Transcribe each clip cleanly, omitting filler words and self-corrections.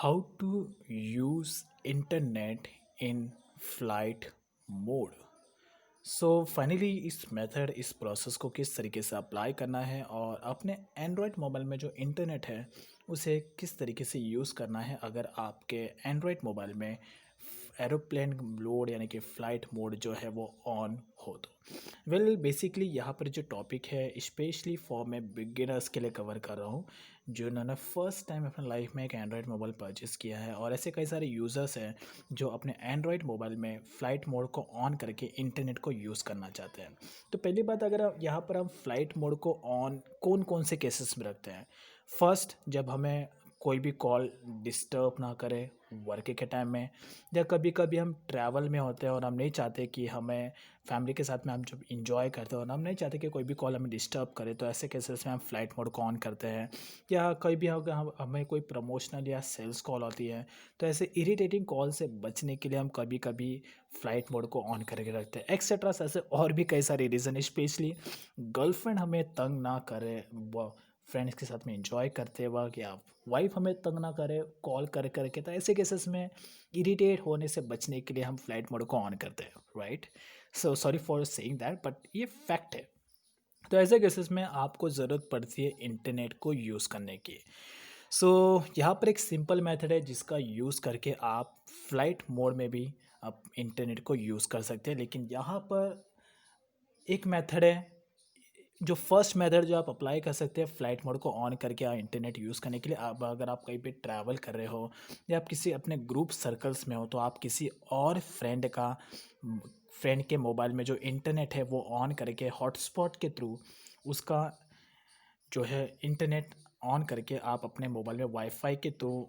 How to use internet in flight mode. So finally इस method इस process को किस तरीके से अप्लाई करना है और अपने एंड्रॉयड मोबाइल में जो इंटरनेट है उसे किस तरीके से यूज़ करना है अगर आपके एंड्रॉयड मोबाइल में एरोप्लेन मोड यानी कि फ़्लाइट मोड जो है वो ऑन हो तो बेसिकली यहाँ पर जो टॉपिक है स्पेशली फॉर मैं बिगिनर्स के लिए कवर कर रहा हूँ जिन्होंने फर्स्ट टाइम अपने लाइफ में एक एंड्रॉयड मोबाइल परचेज़ किया है और ऐसे कई सारे यूज़र्स हैं जो अपने एंड्रॉयड मोबाइल में फ़्लाइट मोड को ऑन करके इंटरनेट को यूज़ करना चाहते हैं। तो पहली बात अगर आप यहाँ पर हम फ़्लाइट मोड को ऑन कौन कौन से केसेस में रखते हैं। फर्स्ट, जब हमें कोई भी कॉल डिस्टर्ब ना करे वर्क के टाइम में, या कभी कभी हम ट्रैवल में होते हैं और हम नहीं चाहते कि हमें फैमिली के साथ में हम जब इंजॉय करते हैं और हम नहीं चाहते कि कोई भी कॉल हमें डिस्टर्ब करे, तो ऐसे केसेस में हम फ़्लाइट मोड को ऑन करते हैं। या कभी भी अगर हमें कोई प्रमोशनल या सेल्स कॉल होती है तो ऐसे इरिटेटिंग कॉल से बचने के लिए हम कभी कभी फ़्लाइट मोड को ऑन करके रखते हैं एक्सेट्रा। ऐसे और भी कई सारे रीज़न, स्पेशली गर्लफ्रेंड हमें तंग ना करे वो फ्रेंड्स के साथ में इंजॉय करते वक्त, या वाइफ हमें तंग ना करे कॉल कर करके, तो ऐसे केसेस में इरिटेट होने से बचने के लिए हम फ्लाइट मोड को ऑन करते हैं, right. So sorry for saying that, but ये फैक्ट है। तो ऐसे केसेस में आपको ज़रूरत पड़ती है इंटरनेट को यूज़ करने की। सो यहाँ पर एक सिंपल मेथड है जिसका यूज़ करके आप फ्लाइट मोड में भी आप इंटरनेट को यूज़ कर सकते हैं। लेकिन यहाँ पर एक मेथड है, जो फर्स्ट मेथड जो आप अप्लाई कर सकते हैं फ्लाइट मोड को ऑन करके आप इंटरनेट यूज़ करने के लिए। आप अगर आप कहीं पे ट्रैवल कर रहे हो या आप किसी अपने ग्रुप सर्कल्स में हो, तो आप किसी और फ्रेंड के मोबाइल में जो इंटरनेट है वो ऑन करके हॉटस्पॉट के थ्रू उसका जो है इंटरनेट ऑन करके आप अपने मोबाइल में वाईफाई के थ्रू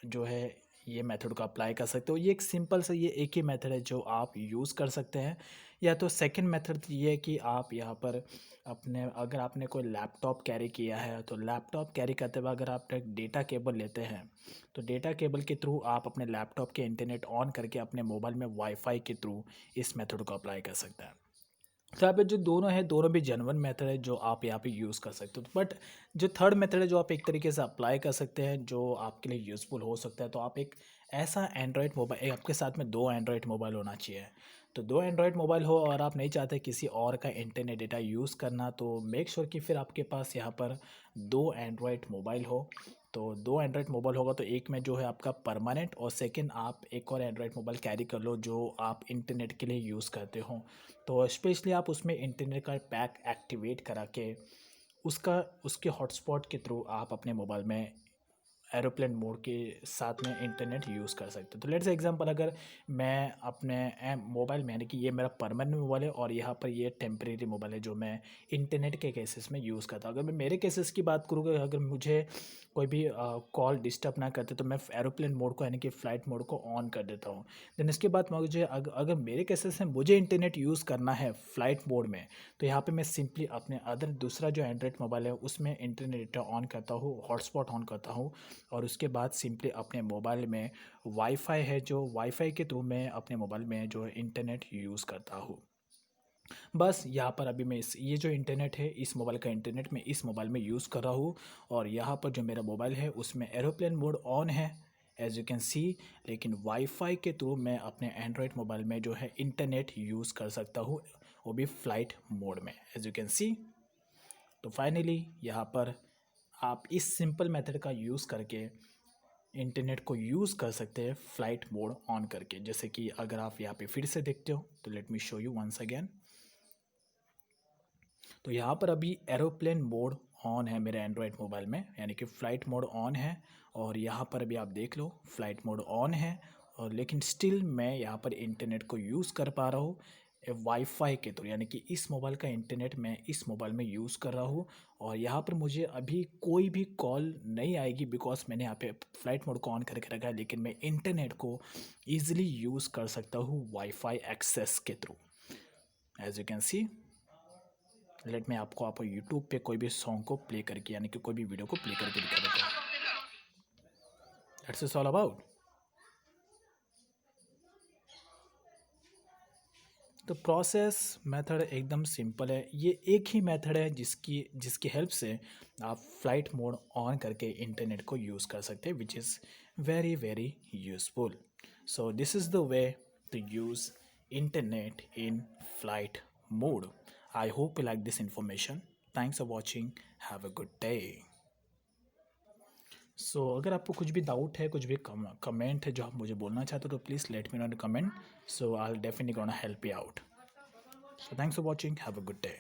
जो है ये मेथड को अप्लाई कर सकते हो। ये एक सिंपल सा ये एक ही मेथड है जो आप यूज़ कर सकते हैं। या तो सेकंड मेथड ये है कि आप यहाँ पर अपने अगर आपने कोई लैपटॉप कैरी किया है तो लैपटॉप कैरी करते हुए अगर आप एक डेटा केबल लेते हैं तो डेटा केबल के थ्रू आप अपने लैपटॉप के इंटरनेट ऑन करके अपने मोबाइल में वाईफाई के थ्रू इस मेथड को अप्लाई कर सकते हैं। तो यहाँ पे जो दोनों है दोनों भी जेन्युइन मेथड है जो आप यहाँ पे यूज़ कर सकते हो। बट जो थर्ड मेथड है जो आप एक तरीके से अप्लाई कर सकते हैं जो आपके लिए यूज़फुल हो सकता है, तो आप एक ऐसा एंड्रॉयड मोबाइल, आपके साथ में दो एंड्रॉयड मोबाइल होना चाहिए। तो दो एंड्रॉयड मोबाइल हो और आप नहीं चाहते किसी और का इंटरनेट डेटा यूज़ करना, तो मेक श्योर कि फिर आपके पास यहाँ पर दो एंड्रॉयड मोबाइल हो। तो दो एंड्रॉयड मोबाइल होगा तो एक में जो है आपका परमानेंट, और सेकंड आप एक और एंड्रॉयड मोबाइल कैरी कर लो जो आप इंटरनेट के लिए यूज़ करते हो। तो स्पेशली आप उसमें इंटरनेट का पैक एक्टिवेट करा के उसका उसके हॉटस्पॉट के थ्रू आप अपने मोबाइल में एरोप्लेन मोड के साथ में इंटरनेट यूज़ कर सकते हो। तो लेट्स एग्जांपल, अगर मैं अपने मोबाइल में, यानी कि ये मेरा परमानेंट मोबाइल है और यहाँ पर ये टेम्परेरी मोबाइल है जो मैं इंटरनेट के केसेस में यूज़ करता हूँ। अगर मैं मेरे केसेस की बात करूँ, अगर मुझे कोई भी कॉल डिस्टर्ब ना करते तो मैं एरोप्लेन मोड को यानी कि फ़्लाइट मोड को ऑन कर देता हूँ। देन इसके बाद मुझे अगर मेरे केसेस में मुझे इंटरनेट यूज़ करना है फ़्लाइट मोड में, तो यहाँ पे मैं सिंपली अपने दूसरा जो एंड्रॉयड मोबाइल है उसमें इंटरनेट डेटा ऑन करता हूँ, हॉटस्पॉट ऑन करता हूँ, और उसके बाद सिंपली अपने मोबाइल में वाईफाई है जो वाईफाई के थ्रू मैं अपने मोबाइल में जो है इंटरनेट यूज़ करता हूँ। बस यहाँ पर अभी मैं इस ये जो इंटरनेट है इस मोबाइल का इंटरनेट मैं इस मोबाइल में यूज़ कर रहा हूँ, और यहाँ पर जो मेरा मोबाइल है उसमें एरोप्लेन मोड ऑन है एज यू कैन सी। लेकिन वाईफाई के थ्रू मैं अपने एंड्रॉयड मोबाइल में जो है इंटरनेट यूज़ कर सकता हूँ, वो भी फ़्लाइट मोड में एज यू कैन सी। तो फाइनली यहाँ पर आप इस सिंपल मेथड का यूज़ करके इंटरनेट को यूज़ कर सकते हैं फ़्लाइट मोड ऑन करके। जैसे कि अगर आप यहाँ पे फिर से देखते हो तो let me show you once again. तो यहाँ पर अभी एरोप्लेन मोड ऑन है मेरे एंड्रॉयड मोबाइल में, यानी कि फ़्लाइट मोड ऑन है। और यहाँ पर अभी आप देख लो फ़्लाइट मोड ऑन है, और लेकिन स्टिल मैं यहाँ पर इंटरनेट को यूज़ कर पा रहा हूँ वाईफाई के थ्रू, यानी कि इस मोबाइल का इंटरनेट मैं इस मोबाइल में यूज़ कर रहा हूँ। और यहाँ पर मुझे अभी कोई भी कॉल नहीं आएगी बिकॉज मैंने यहाँ पे फ़्लाइट मोड को ऑन करके रखा है, लेकिन मैं इंटरनेट को ईजिली यूज़ कर सकता हूँ वाईफाई एक्सेस के through as you can see. Let मैं आपको यूट्यूब पे कोई भी सॉन्ग को प्ले करके, यानी कि कोई भी वीडियो को प्ले करके दिखा देता हूँ। That's is all about. तो प्रोसेस मेथड एकदम सिंपल है। ये एक ही मेथड है जिसकी जिसकी हेल्प से आप फ्लाइट मोड ऑन करके इंटरनेट को यूज़ कर सकते हैं, which is very very useful. So this is the way to use internet in flight mode. I hope you like this information. Thanks for watching. Have a good day. अगर आपको कुछ भी doubt है, कुछ भी कमेंट है जो आप मुझे बोलना चाहते हो, तो please let me know in comment. So I will definitely gonna help you out. So thanks for watching. Have a good day.